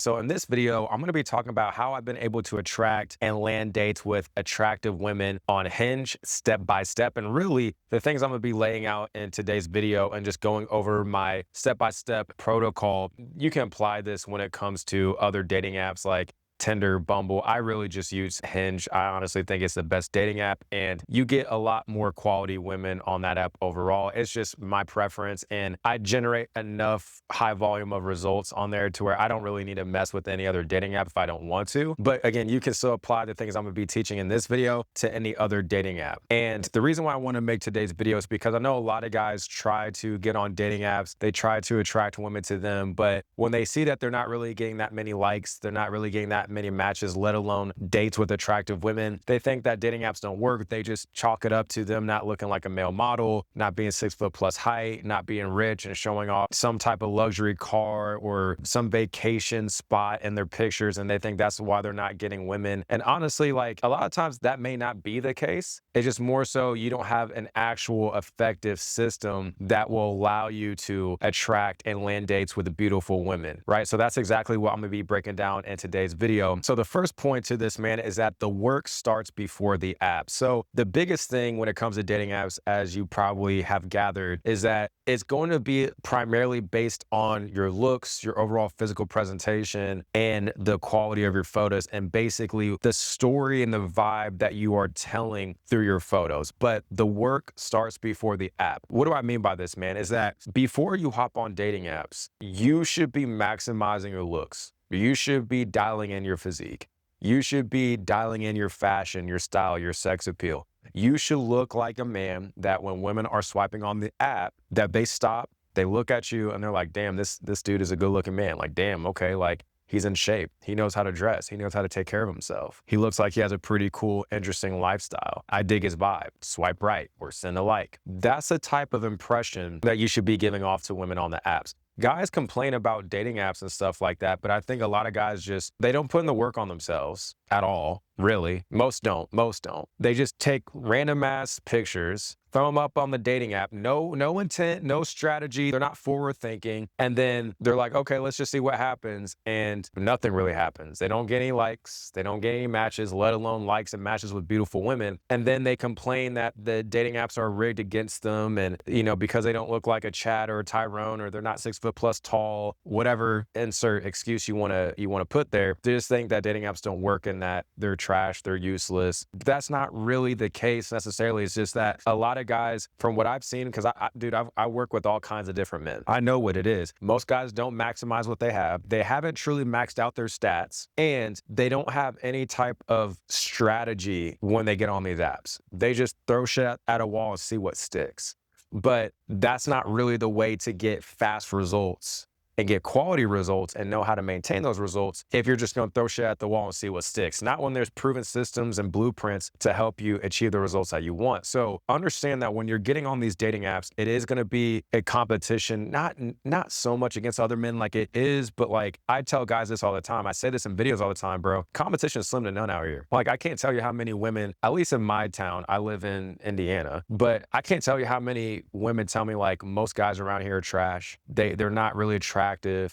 So in this video, I'm going to be talking about how I've been able to attract and land dates with attractive women on Hinge step by step. And really the things I'm going to be laying out in today's video and just going over my step-by-step protocol. You can apply this when it comes to other dating apps like Tinder, Bumble. I really just use Hinge. I honestly think it's the best dating app, and you get a lot more quality women on that app overall. It's just my preference, and I generate enough high volume of results on there to where I don't really need to mess with any other dating app if I don't want to. But again, you can still apply the things I'm going to be teaching in this video to any other dating app. And the reason why I want to make today's video is because I know a lot of guys try to get on dating apps. They try to attract women to them, but when they see that they're not really getting that many likes, they're not really getting that many matches, let alone dates with attractive women, they think that dating apps don't work. They just chalk it up to them not looking like a male model, not being 6 foot plus height, not being rich and showing off some type of luxury car or some vacation spot in their pictures. And they think that's why they're not getting women. And honestly, like a lot of times that may not be the case. It's just more so you don't have an actual effective system that will allow you to attract and land dates with beautiful women, right? So that's exactly what I'm gonna be breaking down in today's video. So the first point to this, man, is that the work starts before the app. So the biggest thing when it comes to dating apps, as you probably have gathered, is that it's going to be primarily based on your looks, your overall physical presentation, and the quality of your photos, and basically the story and the vibe that you are telling through your photos. But the work starts before the app. What do I mean by this, man? Is that before you hop on dating apps, you should be maximizing your looks. You should be dialing in your physique. You should be dialing in your fashion, your style, your sex appeal. You should look like a man that when women are swiping on the app, that they stop, they look at you and they're like, damn, this dude is a good looking man. Like, damn, okay, like he's in shape. He knows how to dress. He knows how to take care of himself. He looks like he has a pretty cool, interesting lifestyle. I dig his vibe. Swipe right or send a like. That's the type of impression that you should be giving off to women on the apps. Guys complain about dating apps and stuff like that, but I think a lot of guys they don't put in the work on themselves at all, really. Most don't. They just take random ass pictures, throw them up on the dating app. No intent, no strategy. They're not forward thinking. And then they're like, okay, let's just see what happens. And nothing really happens. They don't get any likes. They don't get any matches, let alone likes and matches with beautiful women. And then they complain that the dating apps are rigged against them. And, because they don't look like a Chad or a Tyrone, or they're not 6 foot plus tall, whatever insert excuse you want to put there. They just think that dating apps don't work and that they're trash, they're useless. That's not really the case necessarily. It's just that a lot of guys, from what I've seen, because I work with all kinds of different men. I know what it is. Most guys don't maximize what they have. They haven't truly maxed out their stats, and they don't have any type of strategy when they get on these apps. They just throw shit at a wall and see what sticks. But that's not really the way to get fast results and get quality results and know how to maintain those results if you're just going to throw shit at the wall and see what sticks. Not when there's proven systems and blueprints to help you achieve the results that you want. So understand that when you're getting on these dating apps, it is going to be a competition, not so much against other men like it is, but like I tell guys this all the time. I say this in videos all the time, bro. Competition is slim to none out here. Like I can't tell you how many women, at least in my town, I live in Indiana, but I can't tell you how many women tell me like most guys around here are trash. They're not really attractive.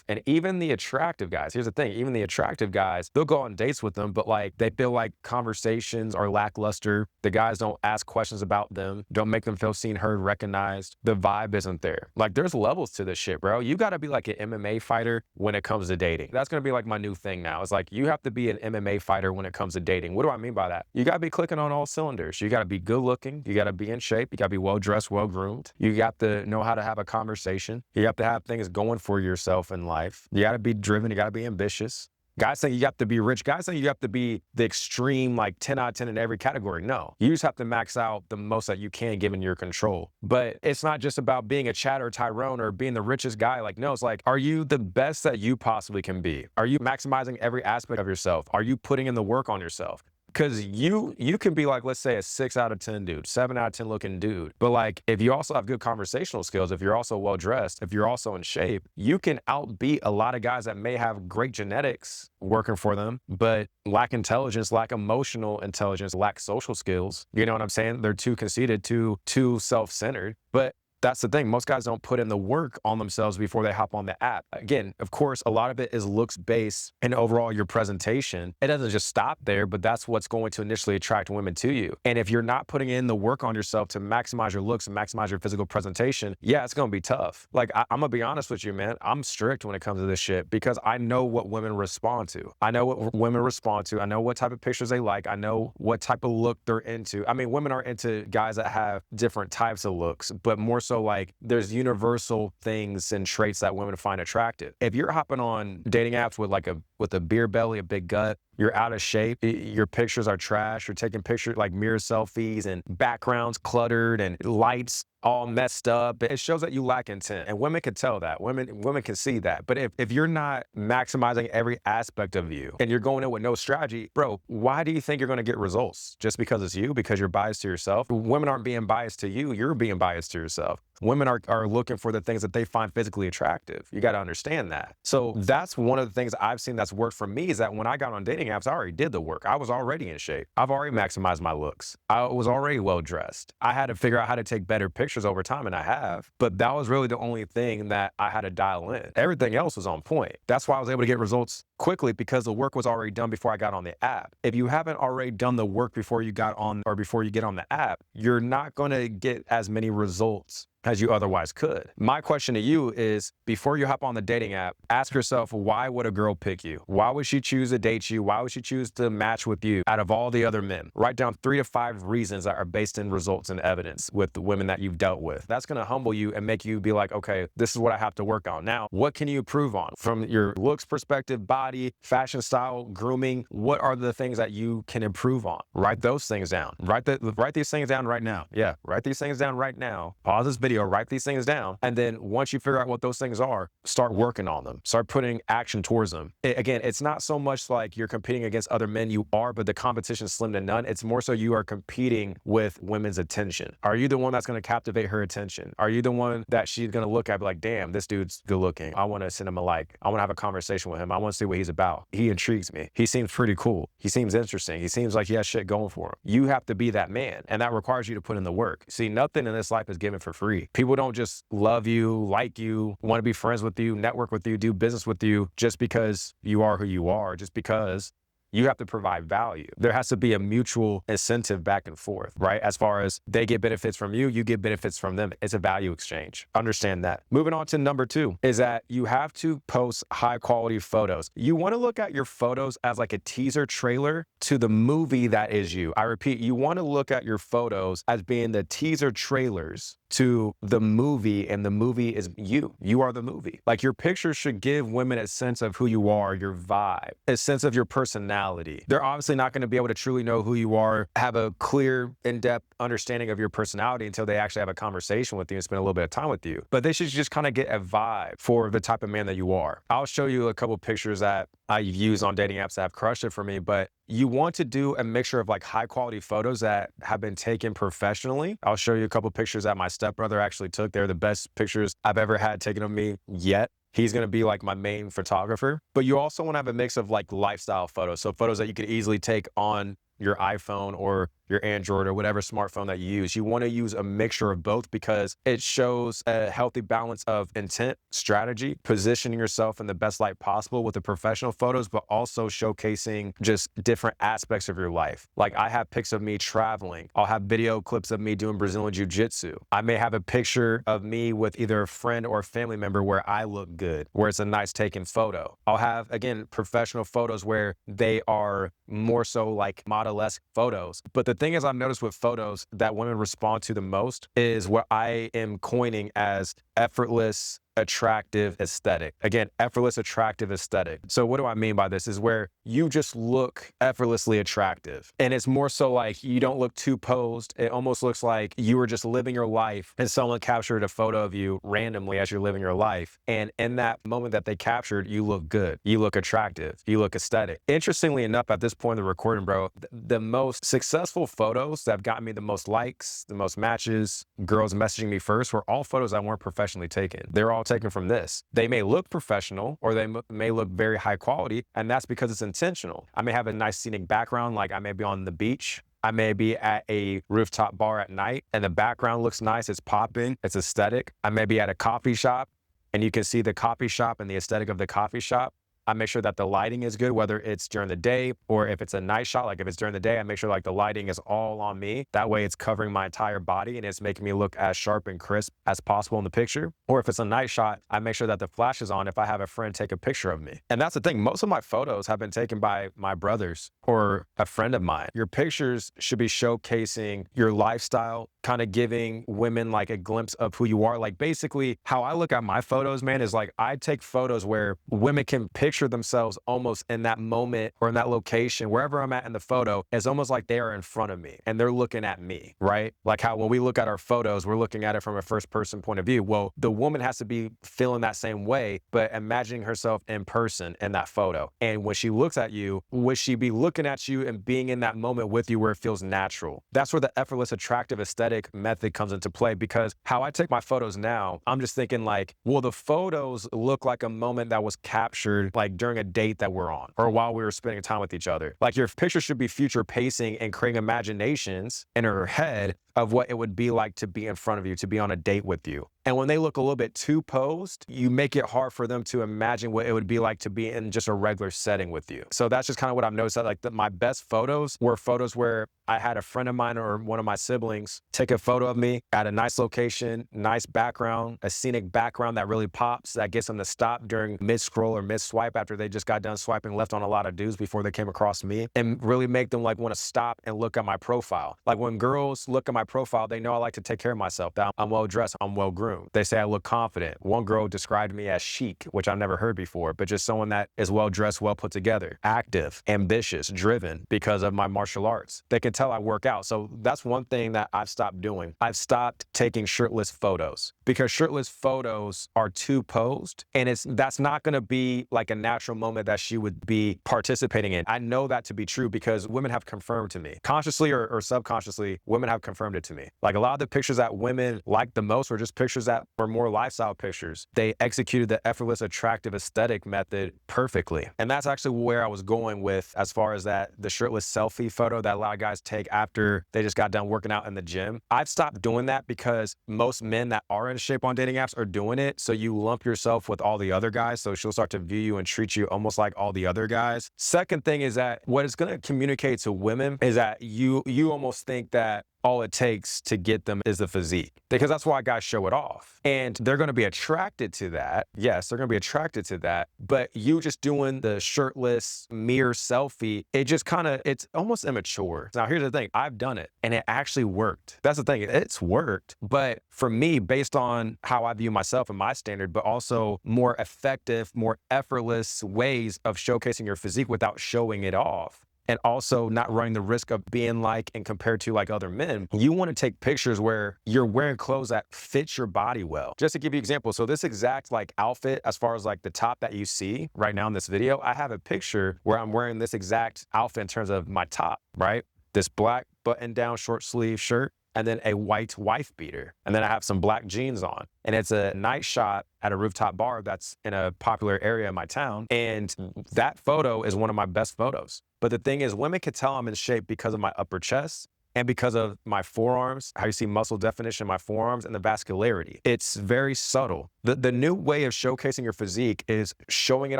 And even the attractive guys, here's the thing, even the attractive guys, they'll go on dates with them, but like they feel like conversations are lackluster. The guys don't ask questions about them, don't make them feel seen, heard, recognized. The vibe isn't there. Like there's levels to this shit, bro. You got to be like an MMA fighter when it comes to dating. That's going to be like my new thing now. It's like you have to be an MMA fighter when it comes to dating. What do I mean by that? You got to be clicking on all cylinders. You got to be good looking. You got to be in shape. You got to be well dressed, well groomed. You got to know how to have a conversation. You have to have things going for yourself in life. You got to be driven. You got to be ambitious. Guys think you have to be rich. Guys think you have to be the extreme, like 10 out of 10 in every category. No, you just have to max out the most that you can given your control. But it's not just about being a Chad or Tyrone or being the richest guy. Like, no, it's like, are you the best that you possibly can be? Are you maximizing every aspect of yourself? Are you putting in the work on yourself? Because you can be like, let's say a 6 out of 10 dude, 7 out of 10 looking dude. But like, if you also have good conversational skills, if you're also well dressed, if you're also in shape, you can outbeat a lot of guys that may have great genetics working for them, but lack intelligence, lack emotional intelligence, lack social skills. You know what I'm saying? They're too conceited, too self-centered. But that's the thing. Most guys don't put in the work on themselves before they hop on the app. Again, of course, a lot of it is looks based and overall your presentation. It doesn't just stop there, but that's what's going to initially attract women to you. And if you're not putting in the work on yourself to maximize your looks and maximize your physical presentation, yeah, it's going to be tough. Like, I'm going to be honest with you, man. I'm strict when it comes to this shit because I know what women respond to. I know what women respond to. I know what type of pictures they like. I know what type of look they're into. I mean, women are into guys that have different types of looks, but more so like there's universal things and traits that women find attractive. If you're hopping on dating apps with a beer belly, a big gut, you're out of shape, your pictures are trash, you're taking pictures like mirror selfies and backgrounds cluttered and lights all messed up, it shows that you lack intent. And women can tell that. Women can see that. But if you're not maximizing every aspect of you and you're going in with no strategy, bro, why do you think you're going to get results? Just because it's you? Because you're biased to yourself? Women aren't being biased to you. You're being biased to yourself. Women are looking for the things that they find physically attractive. You got to understand that. So that's one of the things I've seen that's worked for me is that when I got on dating apps, I already did the work. I was already in shape. I've already maximized my looks. I was already well dressed. I had to figure out how to take better pictures over time, and I have. But that was really the only thing that I had to dial in. Everything else was on point. That's why I was able to get results quickly because the work was already done before I got on the app. If you haven't already done the work before you got on or before you get on the app, you're not going to get as many results as you otherwise could. My question to you is, before you hop on the dating app, ask yourself, why would a girl pick you? Why would she choose to date you? Why would she choose to match with you out of all the other men? Write down 3 to 5 reasons that are based in results and evidence with the women that you've dealt with. That's going to humble you and make you be like, okay, this is what I have to work on. Now, what can you improve on? From your looks perspective, body, fashion style, grooming, what are the things that you can improve on? Write those things down. Write these things down right now. Yeah, write these things down right now. Pause this video, write these things down. And then once you figure out what those things are, start working on them. Start putting action towards them. Again, it's not so much like you're competing against other men, you are, but the competition is slim to none. It's more so you are competing with women's attention. Are you the one that's going to captivate her attention? Are you the one that she's going to look at like, damn, this dude's good looking. I want to send him a like. I want to have a conversation with him. I want to see what he's about. He intrigues me. He seems pretty cool. He seems interesting. He seems like he has shit going for him. You have to be that man, and that requires you to put in the work. See, nothing in this life is given for free. People don't just love you, like you, want to be friends with you, network with you, do business with you just because you are who you are, just because you have to provide value. There has to be a mutual incentive back and forth, right? As far as they get benefits from you, you get benefits from them. It's a value exchange. Understand that. Moving on to number 2 is that you have to post high quality photos. You want to look at your photos as like a teaser trailer to the movie that is you. I repeat, you want to look at your photos as being the teaser trailers to the movie, and the movie is you. You are the movie. Like, your pictures should give women a sense of who you are, your vibe, a sense of your personality. They're obviously not going to be able to truly know who you are, have a clear, in-depth understanding of your personality until they actually have a conversation with you and spend a little bit of time with you. But they should just kind of get a vibe for the type of man that you are. I'll show you a couple pictures that I've used on dating apps that have crushed it for me, but you want to do a mixture of like high quality photos that have been taken professionally. I'll show you a couple pictures that my stepbrother actually took. They're the best pictures I've ever had taken of me yet. He's going to be like my main photographer. But you also want to have a mix of like lifestyle photos. So photos that you could easily take on your iPhone or your Android or whatever smartphone that you use. You want to use a mixture of both because it shows a healthy balance of intent, strategy, positioning yourself in the best light possible with the professional photos, but also showcasing just different aspects of your life. Like, I have pics of me traveling. I'll have video clips of me doing Brazilian Jiu-Jitsu. I may have a picture of me with either a friend or a family member where I look good, where it's a nice taken photo. I'll have, again, professional photos where they are more so like model-esque photos. But the thing is, I've noticed with photos that women respond to the most is what I am coining as effortless, attractive aesthetic. Again, effortless, attractive aesthetic. So what do I mean by this is where you just look effortlessly attractive. And it's more so like you don't look too posed. It almost looks like you were just living your life and someone captured a photo of you randomly as you're living your life. And in that moment that they captured, you look good. You look attractive. You look aesthetic. Interestingly enough, at this point in the recording, bro, the most successful photos that have gotten me the most likes, the most matches, girls messaging me first, were all photos that weren't professionally taken. They're all taken from this. They may look professional or they may look very high quality, and that's because it's intentional. I may have a nice scenic background, like I may be on the beach. I may be at a rooftop bar at night and the background looks nice, it's popping, it's aesthetic. I may be at a coffee shop and you can see the coffee shop and the aesthetic of the coffee shop. I make sure that the lighting is good, whether it's during the day or if it's a night shot. Like if it's during the day, I make sure like the lighting is all on me. That way it's covering my entire body and it's making me look as sharp and crisp as possible in the picture. Or if it's a night shot, I make sure that the flash is on if I have a friend take a picture of me. And that's the thing, most of my photos have been taken by my brothers or a friend of mine. Your pictures should be showcasing your lifestyle, kind of giving women like a glimpse of who you are. Like basically how I look at my photos, man, is like I take photos where women can picture themselves almost in that moment or in that location, wherever I'm at in the photo, it's almost like they are in front of me and they're looking at me, right? Like how when we look at our photos, we're looking at it from a first person point of view. Well, the woman has to be feeling that same way, but imagining herself in person in that photo. And when she looks at you, would she be looking at you and being in that moment with you where it feels natural? That's where the effortless attractive aesthetic method comes into play, because how I take my photos now, I'm just thinking like, well, the photos look like a moment that was captured like during a date that we're on or while we were spending time with each other. Like your picture should be future pacing and creating imaginations in her head of what it would be like to be in front of you, to be on a date with you. And when they look a little bit too posed, you make it hard for them to imagine what it would be like to be in just a regular setting with you. So that's just kind of what I've noticed, that like my best photos were photos where I had a friend of mine or one of my siblings take a photo of me at a nice location, nice background, a scenic background that really pops, that gets them to stop during mid-scroll or mid-swipe after they just got done swiping left on a lot of dudes before they came across me, and really make them like want to stop and look at my profile. Like when girls look at my profile, they know I like to take care of myself, that I'm well dressed, I'm well groomed. They say I look confident. One girl described me as chic, which I've never heard before, but just someone that is well dressed, well put together, active, ambitious, driven because of my martial arts. They can tell I work out. So that's one thing that I've stopped doing. I've stopped taking shirtless photos because shirtless photos are too posed, and that's not going to be like a natural moment that she would be participating in. I know that to be true because women have confirmed to me, consciously or subconsciously, women have confirmed it to me. Like a lot of the pictures that women like the most were just pictures that were more lifestyle pictures. They executed the effortless attractive aesthetic method perfectly. And that's actually where I was going with as far as the shirtless selfie photo that a lot of guys take after they just got done working out in the gym. I've stopped doing that because most men that are in shape on dating apps are doing it. So you lump yourself with all the other guys. So she'll start to view you and treat you almost like all the other guys. Second thing is that what it's going to communicate to women is that you almost think that all it takes to get them is the physique, because that's why guys show it off. And they're going to be attracted to that. Yes, they're going to be attracted to that. But you just doing the shirtless mirror selfie, it's almost immature. Now, here's the thing. I've done it and it actually worked. That's the thing. It's worked. But for me, based on how I view myself and my standard, but also more effective, more effortless ways of showcasing your physique without showing it off, and also not running the risk of being like and compared to like other men, you want to take pictures where you're wearing clothes that fit your body well. Just to give you an example, so this exact like outfit, as far as like the top that you see right now in this video, I have a picture where I'm wearing this exact outfit in terms of my top, right? This black button down short sleeve shirt, and then a white wife beater. And then I have some black jeans on. And it's a night shot at a rooftop bar that's in a popular area in my town. And that photo is one of my best photos. But the thing is, women can tell I'm in shape because of my upper chest and because of my forearms, how you see muscle definition in my forearms and the vascularity. It's very subtle. The new way of showcasing your physique is showing it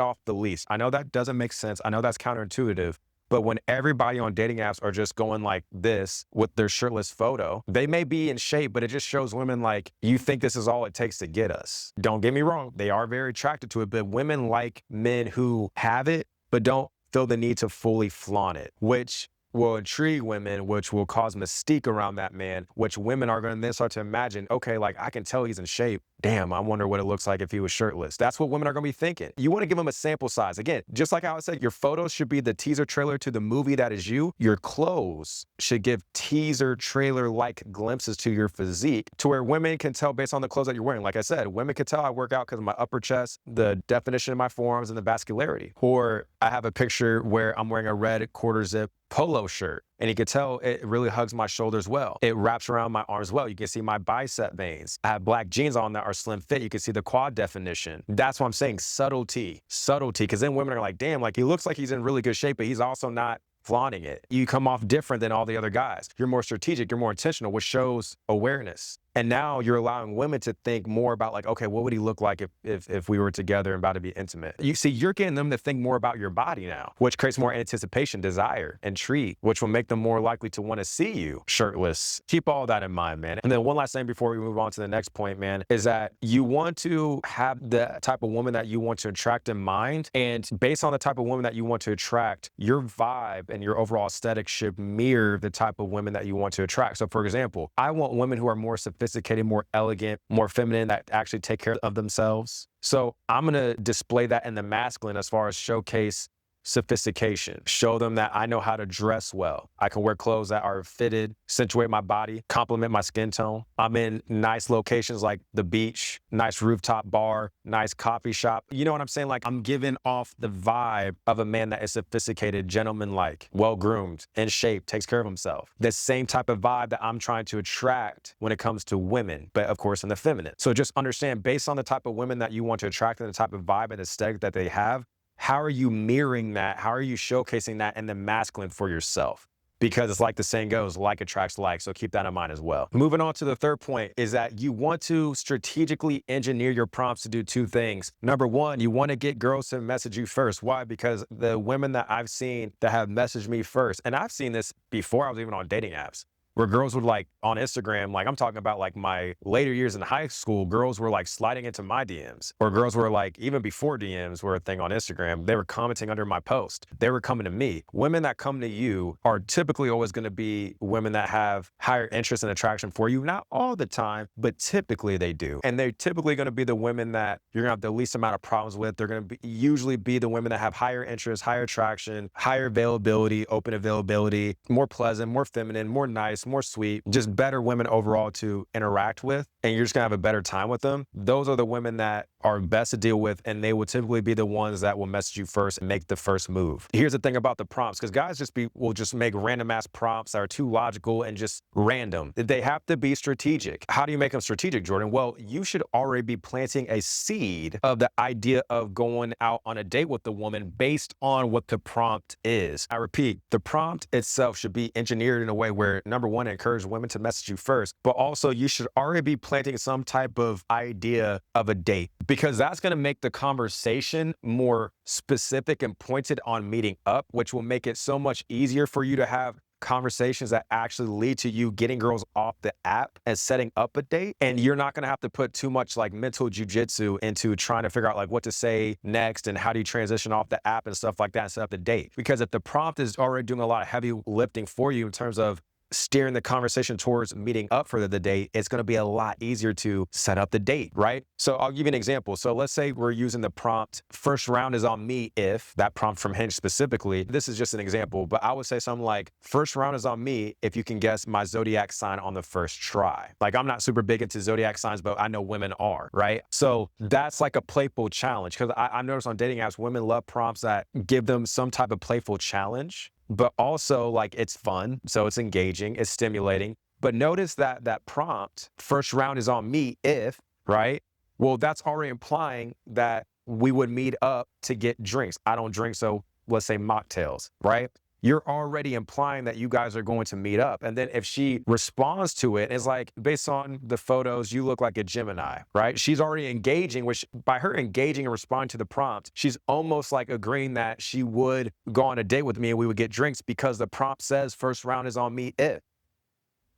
off the least. I know that doesn't make sense. I know that's counterintuitive. But when everybody on dating apps are just going like this with their shirtless photo, they may be in shape, but it just shows women like, you think this is all it takes to get us. Don't get me wrong. They are very attracted to it, but women like men who have it, but don't feel the need to fully flaunt it, which will intrigue women, which will cause mystique around that man, which women are going to then start to imagine, okay, like I can tell he's in shape. Damn, I wonder what it looks like if he was shirtless. That's what women are going to be thinking. You want to give them a sample size. Again, just like how I said, your photos should be the teaser trailer to the movie that is you. Your clothes should give teaser trailer-like glimpses to your physique to where women can tell based on the clothes that you're wearing. Like I said, women can tell I work out because of my upper chest, the definition of my forearms, and the vascularity. Or I have a picture where I'm wearing a red quarter zip polo shirt. And you can tell it really hugs my shoulders well. It wraps around my arms well. You can see my bicep veins. I have black jeans on that are slim fit. You can see the quad definition. That's what I'm saying, subtlety. Subtlety, because then women are like, damn, like he looks like he's in really good shape, but he's also not flaunting it. You come off different than all the other guys. You're more strategic, you're more intentional, which shows awareness. And now you're allowing women to think more about like, okay, what would he look like if we were together and about to be intimate? You see, you're getting them to think more about your body now, which creates more anticipation, desire, intrigue, which will make them more likely to want to see you shirtless. Keep all that in mind, man. And then one last thing before we move on to the next point, man, is that you want to have the type of woman that you want to attract in mind. And based on the type of woman that you want to attract, your vibe and your overall aesthetic should mirror the type of women that you want to attract. So for example, I want women who are more sophisticated, more elegant, more feminine, that actually take care of themselves. So I'm going to display that in the masculine as far as showcase sophistication, show them that I know how to dress well. I can wear clothes that are fitted, accentuate my body, complement my skin tone. I'm in nice locations like the beach, nice rooftop bar, nice coffee shop. You know what I'm saying? Like I'm giving off the vibe of a man that is sophisticated, gentleman-like, well-groomed, in shape, takes care of himself. The same type of vibe that I'm trying to attract when it comes to women, but of course in the feminine. So just understand, based on the type of women that you want to attract and the type of vibe and aesthetic that they have, how are you mirroring that? How are you showcasing that in the masculine for yourself? Because it's like the saying goes, like attracts like. So keep that in mind as well. Moving on to the third point is that you want to strategically engineer your prompts to do two things. Number one, you want to get girls to message you first. Why? Because the women that I've seen that have messaged me first, and I've seen this before I was even on dating apps, where girls would like on Instagram, like I'm talking about like my later years in high school, girls were like sliding into my DMs, or girls were like, even before DMs were a thing on Instagram, they were commenting under my post. They were coming to me. Women that come to you are typically always going to be women that have higher interest and attraction for you. Not all the time, but typically they do. And they're typically going to be the women that you're going to have the least amount of problems with. They're going to usually be the women that have higher interest, higher attraction, higher availability, open availability, more pleasant, more feminine, more nice, more sweet, just better women overall to interact with, and you're just gonna have a better time with them. Those are the women that are best to deal with, and they will typically be the ones that will message you first and make the first move. Here's the thing about the prompts, because guys will just make random ass prompts that are too logical and just random. They have to be strategic. How do you make them strategic, Jordan? Well, you should already be planting a seed of the idea of going out on a date with the woman based on what the prompt is. I repeat, the prompt itself should be engineered in a way where, number one, encourage women to message you first, but also you should already be planting some type of idea of a date, because that's going to make the conversation more specific and pointed on meeting up, which will make it so much easier for you to have conversations that actually lead to you getting girls off the app and setting up a date. And you're not going to have to put too much like mental jujitsu into trying to figure out like what to say next and how do you transition off the app and stuff like that and set up the date. Because if the prompt is already doing a lot of heavy lifting for you in terms of steering the conversation towards meeting up for the date, it's going to be a lot easier to set up the date, right? So I'll give you an example. So let's say we're using the prompt, first round is on me if, that prompt from Hinge specifically. This is just an example, but I would say something like, first round is on me if you can guess my zodiac sign on the first try. Like I'm not super big into zodiac signs, but I know women are, right? So that's like a playful challenge, because I noticed on dating apps, women love prompts that give them some type of playful challenge, but also like it's fun, so it's engaging, it's stimulating. But notice that that prompt, first round is on me if, right? Well, that's already implying that we would meet up to get drinks. I don't drink, so let's say mocktails, right? You're already implying that you guys are going to meet up. And then if she responds to it, it's like, based on the photos, you look like a Gemini, right? She's already engaging, which by her engaging and responding to the prompt, she's almost like agreeing that she would go on a date with me and we would get drinks, because the prompt says first round is on me if.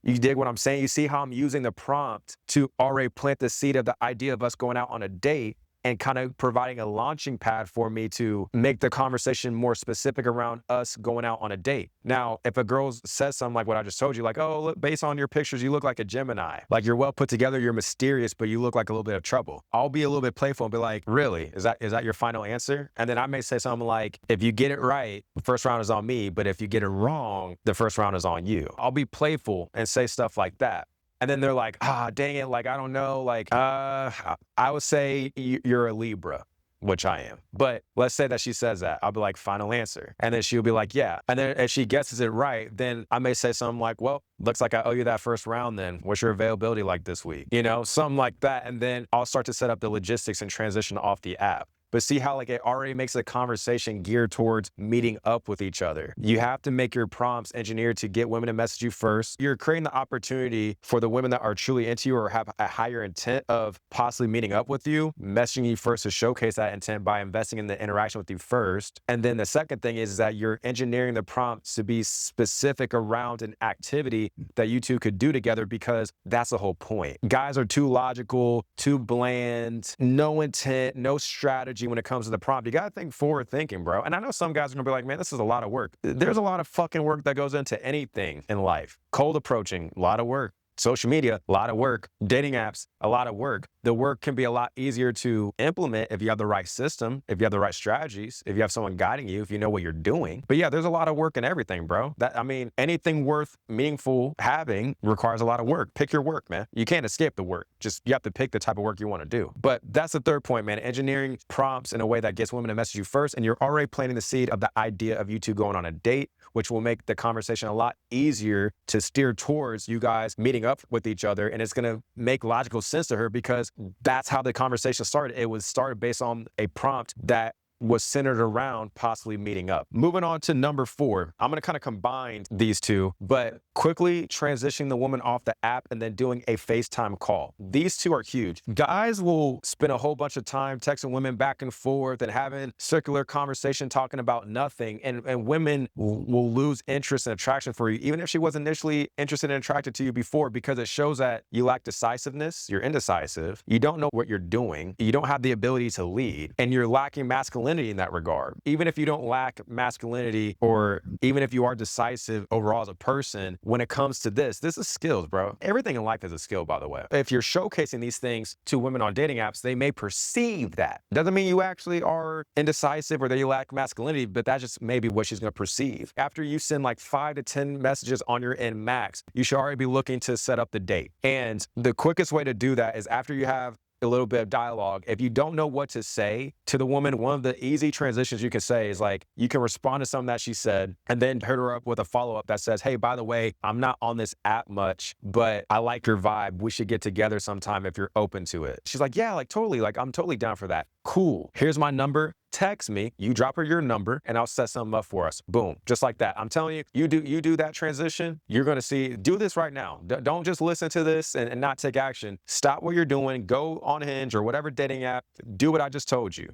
You dig what I'm saying? You see how I'm using the prompt to already plant the seed of the idea of us going out on a date, and kind of providing a launching pad for me to make the conversation more specific around us going out on a date. Now, if a girl says something like what I just told you, like, oh, look, based on your pictures, you look like a Gemini. Like you're well put together, you're mysterious, but you look like a little bit of trouble. I'll be a little bit playful and be like, really? Is that your final answer? And then I may say something like, if you get it right, the first round is on me, but if you get it wrong, the first round is on you. I'll be playful and say stuff like that. And then they're like, dang it, like, I don't know, like, I would say you're a Libra, which I am. But let's say that she says that. I'll be like, final answer. And then she'll be like, yeah. And then if she guesses it right, then I may say something like, well, looks like I owe you that first round then. What's your availability like this week? You know, something like that. And then I'll start to set up the logistics and transition off the app. but see how like it already makes the conversation geared towards meeting up with each other. You have to make your prompts engineered to get women to message you first. You're creating the opportunity for the women that are truly into you or have a higher intent of possibly meeting up with you, messaging you first to showcase that intent by investing in the interaction with you first. And then the second thing is that you're engineering the prompts to be specific around an activity that you two could do together, because that's the whole point. Guys are too logical, too bland, no intent, no strategy when it comes to the prompt. You gotta think forward thinking, bro. And I know some guys are gonna be like, man, this is a lot of work. There's a lot of fucking work that goes into anything in life. Cold approaching, a lot of work. Social media, a lot of work. Dating apps, a lot of work. The work can be a lot easier to implement if you have the right system, if you have the right strategies, if you have someone guiding you, if you know what you're doing. But yeah, there's a lot of work in everything, bro. I mean, anything worth meaningful having requires a lot of work. Pick your work, man. You can't escape the work. Just you have to pick the type of work you want to do. But that's the third point, man. Engineering prompts in a way that gets women to message you first, and you're already planting the seed of the idea of you two going on a date, which will make the conversation a lot easier to steer towards you guys meeting up with each other. And it's going to make logical sense to her because that's how the conversation started. It was started based on a prompt that was centered around possibly meeting up. Moving on to number 4, I'm gonna kind of combine these two, but quickly transitioning the woman off the app and then doing a FaceTime call. These two are huge. Guys will spend a whole bunch of time texting women back and forth and having circular conversation talking about nothing, and women will lose interest and attraction for you, even if she was initially interested and attracted to you before, because it shows that you lack decisiveness, you're indecisive, you don't know what you're doing, you don't have the ability to lead, and you're lacking masculinity in that regard. Even if you don't lack masculinity, or even if you are decisive overall as a person, when it comes to this is skills, bro. Everything in life is a skill, by the way. If you're showcasing these things to women on dating apps, they may perceive that. Doesn't mean you actually are indecisive or that you lack masculinity, but that's just maybe what she's gonna perceive. After you send like 5 to 10 messages on your end max, you should already be looking to set up the date. And the quickest way to do that is after you have a little bit of dialogue. If you don't know what to say to the woman, one of the easy transitions you can say is like, you can respond to something that she said and then hit her up with a follow-up that says, hey, by the way, I'm not on this app much, but I like your vibe. We should get together sometime if you're open to it. She's like, yeah, like totally, like I'm totally down for that. Cool. Here's my number. Text me, you drop her your number, and I'll set something up for us. Boom, just like that. I'm telling you, you do that transition, you're gonna see, do this right now. Don't just listen to this and not take action. Stop what you're doing, go on Hinge or whatever dating app, do what I just told you.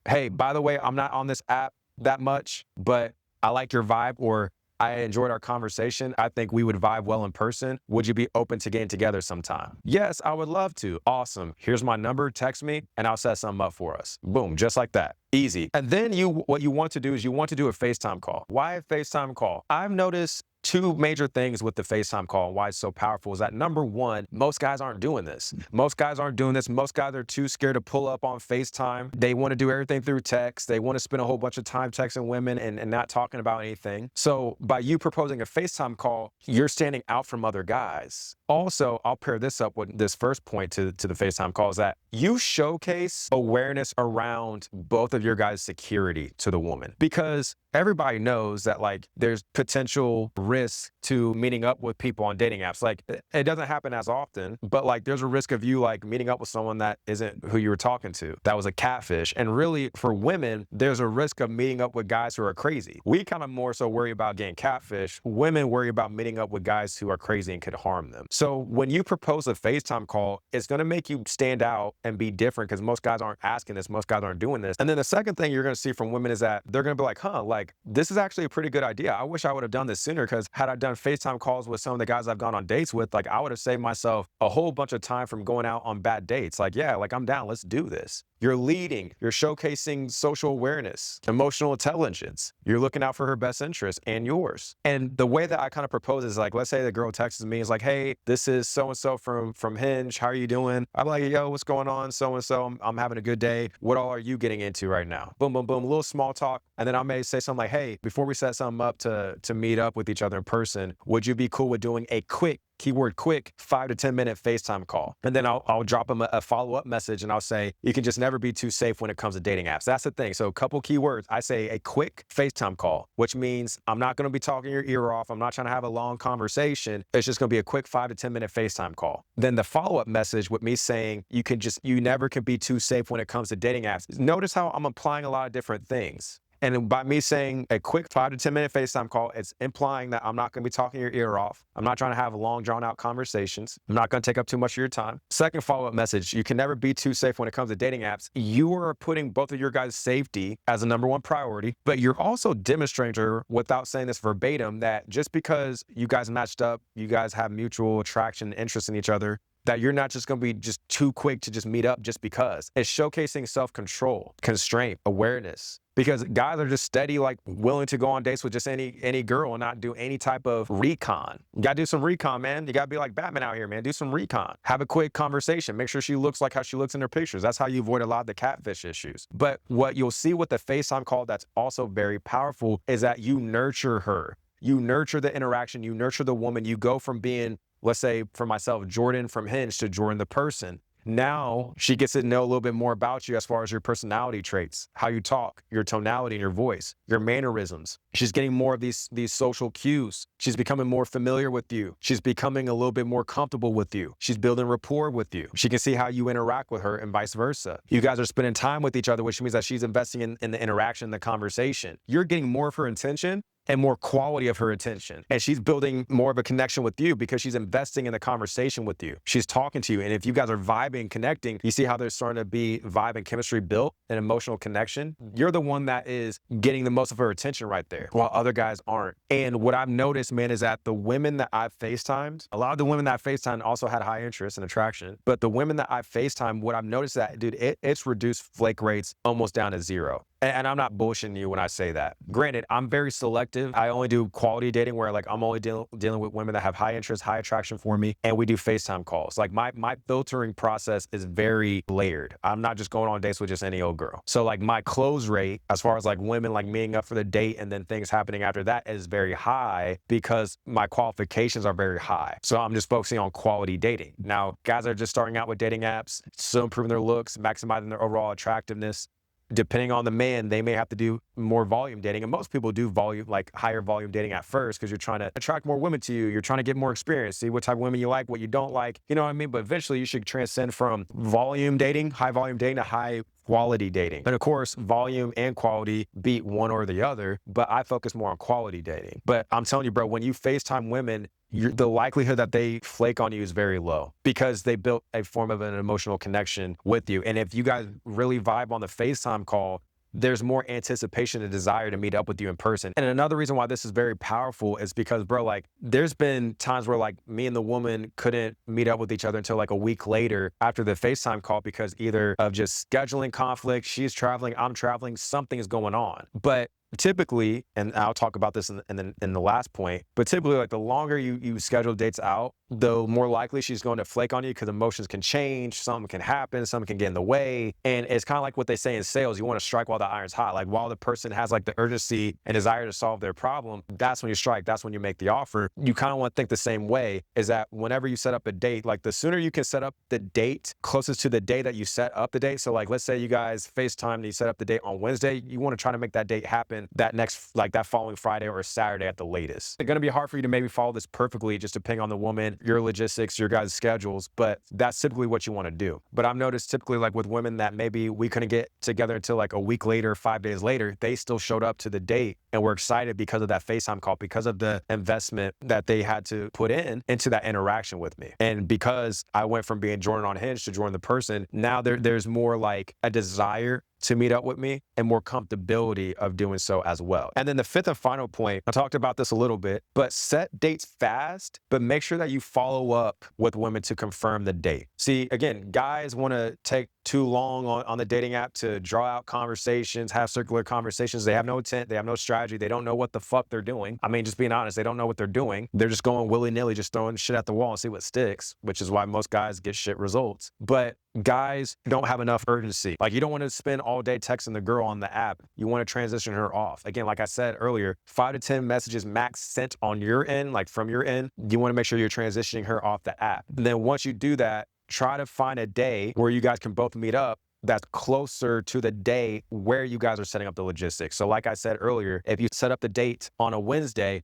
Hey, by the way, I'm not on this app that much, but I like your vibe, or I enjoyed our conversation. I think we would vibe well in person. Would you be open to getting together sometime? Yes, I would love to. Awesome. Here's my number. Text me and I'll set something up for us. Boom, just like that. Easy. And then what you want to do is you want to do a FaceTime call. Why a FaceTime call? I've noticed 2 major things with the FaceTime call and why it's so powerful is that, number 1, most guys aren't doing this. Most guys aren't doing this. Most guys are too scared to pull up on FaceTime. They want to do everything through text. They want to spend a whole bunch of time texting women and not talking about anything. So by you proposing a FaceTime call, you're standing out from other guys. Also, I'll pair this up with this first point to the FaceTime call, is that you showcase awareness around both of your guys' security to the woman, because everybody knows that like there's potential risk to meeting up with people on dating apps. Like it doesn't happen as often, but like there's a risk of you like meeting up with someone that isn't who you were talking to. That was a catfish. And really for women, there's a risk of meeting up with guys who are crazy. We kind of more so worry about getting catfish. Women worry about meeting up with guys who are crazy and could harm them. So when you propose a FaceTime call, it's going to make you stand out and be different, because most guys aren't asking this. Most guys aren't doing this. And then the second thing you're going to see from women is that they're going to be like, huh, like this is actually a pretty good idea. I wish I would have done this sooner, because had I done FaceTime calls with some of the guys I've gone on dates with, like I would have saved myself a whole bunch of time from going out on bad dates. Like, yeah, like I'm down. Let's do this. You're leading, you're showcasing social awareness, emotional intelligence. You're looking out for her best interest and yours. And the way that I kind of propose is like, let's say the girl texts me, is like, hey, this is so-and-so from Hinge. How are you doing? I'm like, yo, what's going on? So-and-so, I'm having a good day. What all are you getting into right now? Boom, boom, boom, a little small talk. And then I may say something like, hey, before we set something up to meet up with each other in person, person, would you be cool with doing a quick, keyword quick, 5 to 10 minute FaceTime call? And then I'll drop them a follow-up message and I'll say, you can just never be too safe when it comes to dating apps. That's the thing. So a couple keywords, I say a quick FaceTime call, which means I'm not going to be talking your ear off. I'm not trying to have a long conversation. It's just going to be a quick 5 to 10 minute FaceTime call. Then the follow-up message with me saying, you never can be too safe when it comes to dating apps. Notice how I'm applying a lot of different things. And by me saying a quick 5 to 10 minute FaceTime call, it's implying that I'm not going to be talking your ear off. I'm not trying to have long, drawn out conversations. I'm not going to take up too much of your time. Second follow-up message, you can never be too safe when it comes to dating apps. You are putting both of your guys' safety as a number one priority, but you're also demonstrating to her, without saying this verbatim, that just because you guys matched up, you guys have mutual attraction, interest in each other, that you're not just going to be just too quick to just meet up just because. It's showcasing self-control, constraint, awareness. Because guys are just steady, like willing to go on dates with just any girl and not do any type of recon. You gotta do some recon, man. You gotta be like Batman out here, man. Do some recon. Have a quick conversation. Make sure she looks like how she looks in her pictures. That's how you avoid a lot of the catfish issues. But what you'll see with the FaceTime call that's also very powerful is that you nurture her. You nurture the interaction. You nurture the woman. You go from being, let's say for myself, Jordan from Hinge to Jordan the person. Now she gets to know a little bit more about you as far as your personality traits, how you talk, your tonality in your voice, your mannerisms. She's getting more of these social cues. She's becoming more familiar with you. She's becoming a little bit more comfortable with you. She's building rapport with you. She can see how you interact with her and vice versa. You guys are spending time with each other, which means that she's investing in the interaction, the conversation. You're getting more of her attention and more quality of her attention. And she's building more of a connection with you because she's investing in the conversation with you. She's talking to you. And if you guys are vibing, connecting, you see how there's starting to be vibe and chemistry built, an emotional connection. You're the one that is getting the most of her attention right there, while other guys aren't. And what I've noticed, man, is that the women that I've FaceTimed, a lot of the women that I FaceTimed also had high interest and attraction. But the women that I've FaceTimed, what I've noticed that, dude, it's reduced flake rates almost down to zero. And I'm not bullshitting you when I say that. Granted, I'm very selective. I only do quality dating where like I'm only dealing with women that have high interest, high attraction for me, and we do FaceTime calls. Like my filtering process is very layered. I'm not just going on dates with just any old girl. So like my close rate, as far as like women like meeting up for the date and then things happening after that, is very high because my qualifications are very high. So I'm just focusing on quality dating. Now, guys are just starting out with dating apps, still improving their looks, maximizing their overall attractiveness. Depending on the man, they may have to do more volume dating. And most people do volume, like higher volume dating at first, because you're trying to attract more women to you. You're trying to get more experience, see what type of women you like, what you don't like. You know what I mean? But eventually you should transcend from volume dating, high volume dating, to high quality dating. And of course, volume and quality beat one or the other, but I focus more on quality dating. But I'm telling you, bro, when you FaceTime women, the likelihood that they flake on you is very low because they built a form of an emotional connection with you. And if you guys really vibe on the FaceTime call, there's more anticipation and desire to meet up with you in person. And another reason why this is very powerful is because, bro, like there's been times where like me and the woman couldn't meet up with each other until like a week later after the FaceTime call because either of just scheduling conflict, she's traveling, I'm traveling, something is going on. But typically, and I'll talk about this in the last point, but typically like the longer you schedule dates out, the more likely she's going to flake on you because emotions can change, something can happen, something can get in the way. And it's kind of like what they say in sales, you want to strike while the iron's hot. Like while the person has like the urgency and desire to solve their problem, that's when you strike, that's when you make the offer. You kind of want to think the same way, is that whenever you set up a date, like the sooner you can set up the date closest to the day that you set up the date. So like, let's say you guys FaceTime and you set up the date on Wednesday, you want to try to make that date happen that following Friday or Saturday at the latest. It's going to be hard for you to maybe follow this perfectly, just depending on the woman, your logistics, your guys' schedules, but that's typically what you want to do. But I've noticed typically like with women that maybe we couldn't get together until like a week later, 5 days later, they still showed up to the date and were excited because of that FaceTime call, because of the investment that they had to put into that interaction with me. And because I went from being Jordan on Hinge to Jordan the person, now there's more like a desire to meet up with me and more comfortability of doing so as well. And then the fifth and final point, I talked about this a little bit, but set dates fast, but make sure that you follow up with women to confirm the date. See, again, guys want to take too long on the dating app to draw out conversations, have circular conversations. They have no intent, they have no strategy, they don't know what the fuck they're doing. I mean, just being honest, they don't know what they're doing. They're just going willy-nilly, just throwing shit at the wall and see what sticks, which is why most guys get shit results. But guys don't have enough urgency. Like you don't want to spend all day texting the girl on the app, you want to transition her off. Again, like I said earlier, 5 to 10 messages max sent on your end, like from your end. You want to make sure you're transitioning her off the app. And then once you do that, try to find a day where you guys can both meet up that's closer to the day where you guys are setting up the logistics. So like I said earlier, if you set up the date on a Wednesday,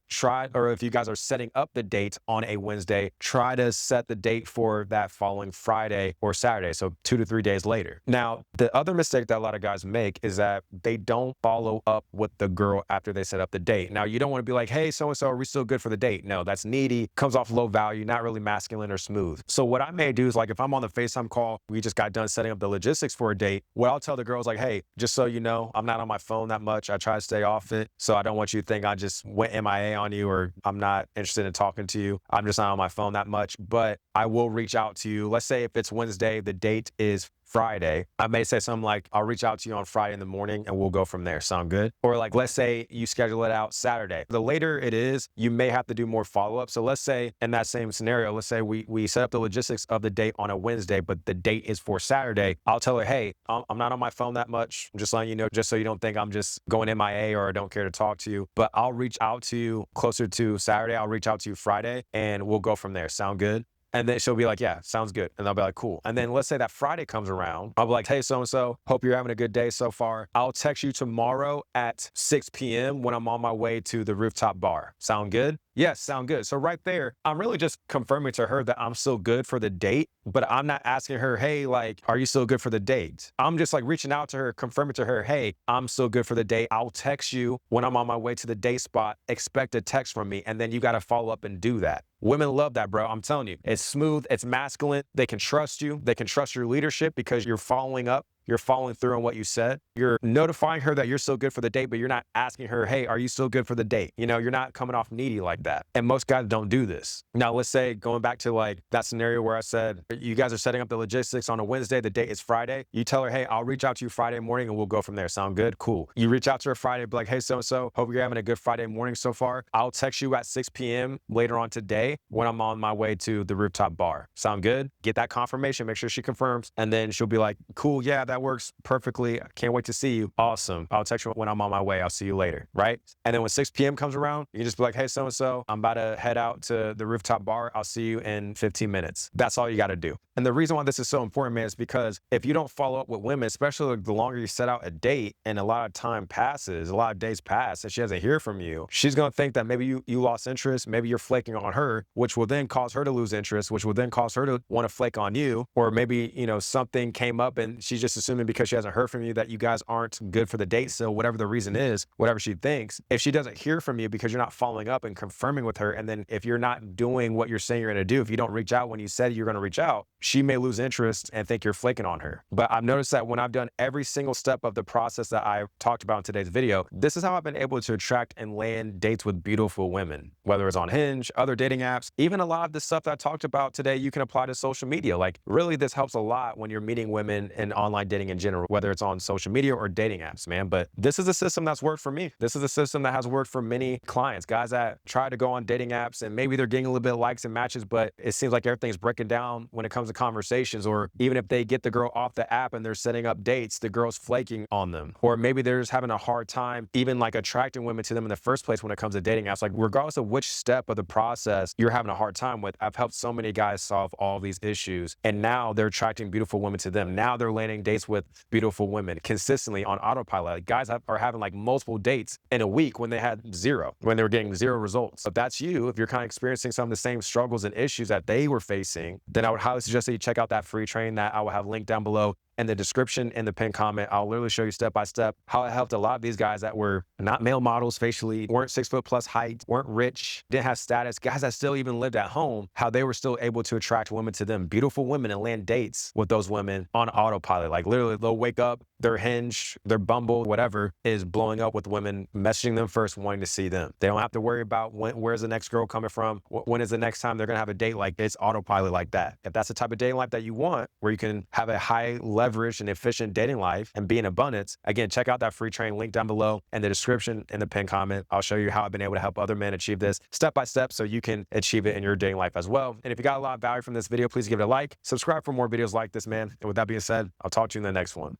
or if you guys are setting up the date on a Wednesday, try to set the date for that following Friday or Saturday. So 2 to 3 days later. Now, the other mistake that a lot of guys make is that they don't follow up with the girl after they set up the date. Now, you don't want to be like, hey, so-and-so, are we still good for the date? No, that's needy, comes off low value, not really masculine or smooth. So what I may do is, like, if I'm on the FaceTime call, we just got done setting up the logistics for a date, what I'll tell the girls, like, hey, just so you know, I'm not on my phone that much. I try to stay off it. So I don't want you to think I just went MIA on you or I'm not interested in talking to you. I'm just not on my phone that much, but I will reach out to you. Let's say if it's Wednesday, the date is Friday, I may say something like, I'll reach out to you on Friday in the morning and we'll go from there. Sound good? Or like, let's say you schedule it out Saturday. The later it is, you may have to do more follow-up. So let's say in that same scenario, let's say we set up the logistics of the date on a Wednesday, but the date is for Saturday. I'll tell her, hey, I'm not on my phone that much. I'm just letting you know, just so you don't think I'm just going MIA or I don't care to talk to you, but I'll reach out to you closer to Saturday. I'll reach out to you Friday and we'll go from there. Sound good? And then she'll be like, yeah, sounds good. And I'll be like, cool. And then let's say that Friday comes around. I'll be like, hey, so-and-so, hope you're having a good day so far. I'll text you tomorrow at 6 p.m. when I'm on my way to the rooftop bar. Sound good? Yes, sound good. So right there, I'm really just confirming to her that I'm still good for the date, but I'm not asking her, hey, like, are you still good for the date? I'm just like reaching out to her, confirming to her, hey, I'm still good for the date. I'll text you when I'm on my way to the date spot. Expect a text from me. And then you got to follow up and do that. Women love that, bro. I'm telling you, it's smooth, it's masculine. They can trust you. They can trust your leadership because you're following up. You're following through on what you said. You're notifying her that you're still good for the date, but you're not asking her, hey, are you still good for the date? You know, you're not coming off needy like that. And most guys don't do this. Now, let's say going back to like that scenario where I said, you guys are setting up the logistics on a Wednesday, the date is Friday. You tell her, hey, I'll reach out to you Friday morning and we'll go from there. Sound good? Cool. You reach out to her Friday, be like, hey, so-and-so, hope you're having a good Friday morning so far. I'll text you at 6 p.m. later on today when I'm on my way to the rooftop bar. Sound good? Get that confirmation, make sure she confirms, and then she'll be like, cool, yeah, that works perfectly. I can't wait to see you. Awesome. I'll text you when I'm on my way. I'll see you later, right? And then when 6 p.m. comes around, you can just be like, hey, so-and-so, I'm about to head out to the rooftop bar. I'll see you in 15 minutes. That's all you got to do. And the reason why this is so important, man, is because if you don't follow up with women, especially the longer you set out a date and a lot of time passes, a lot of days pass and she doesn't hear from you, she's going to think that maybe you lost interest, maybe you're flaking on her, which will then cause her to lose interest, which will then cause her to want to flake on you. Or maybe, you know, something came up and she's just assuming because she hasn't heard from you that you guys aren't good for the date. So whatever the reason is, whatever she thinks, if she doesn't hear from you because you're not following up and confirming with her, and then if you're not doing what you're saying you're going to do, if you don't reach out when you said you're going to reach out, she may lose interest and think you're flaking on her. But I've noticed that when I've done every single step of the process that I talked about in today's video, this is how I've been able to attract and land dates with beautiful women, whether it's on Hinge, other dating apps, even a lot of the stuff that I talked about today, you can apply to social media. Like really, this helps a lot when you're meeting women in online dating in general, whether it's on social media or dating apps, man. But this is a system that's worked for me. This is a system that has worked for many clients, guys that try to go on dating apps and maybe they're getting a little bit of likes and matches, but it seems like everything's breaking down when it comes to conversations. Or even if they get the girl off the app and they're setting up dates, the girl's flaking on them. Or maybe they're just having a hard time even like attracting women to them in the first place when it comes to dating apps. Like regardless of which step of the process you're having a hard time with, I've helped so many guys solve all these issues. And now they're attracting beautiful women to them. Now they're landing dates with beautiful women consistently on autopilot. Like guys are having like multiple dates in a week when they had zero, when they were getting zero results. If that's you, if you're kind of experiencing some of the same struggles and issues that they were facing, then I would highly suggest that you check out that free training that I will have linked down below in the description, in the pinned comment. I'll literally show you step by step how it helped a lot of these guys that were not male models facially, weren't 6 foot plus height, weren't rich, didn't have status, guys that still even lived at home, how they were still able to attract women to them, beautiful women, and land dates with those women on autopilot. Like literally they'll wake up, their Hinge, their Bumble, whatever is blowing up with women, messaging them first, wanting to see them. They don't have to worry about where's the next girl coming from, when is the next time they're gonna have a date. Like it's autopilot like that. If that's the type of dating life that you want, where you can have a high leverage and efficient dating life and be in abundance, again, check out that free training link down below in the description, in the pinned comment. I'll show you how I've been able to help other men achieve this step by step so you can achieve it in your dating life as well. And if you got a lot of value from this video, please give it a like, subscribe for more videos like this, man. And with that being said, I'll talk to you in the next one.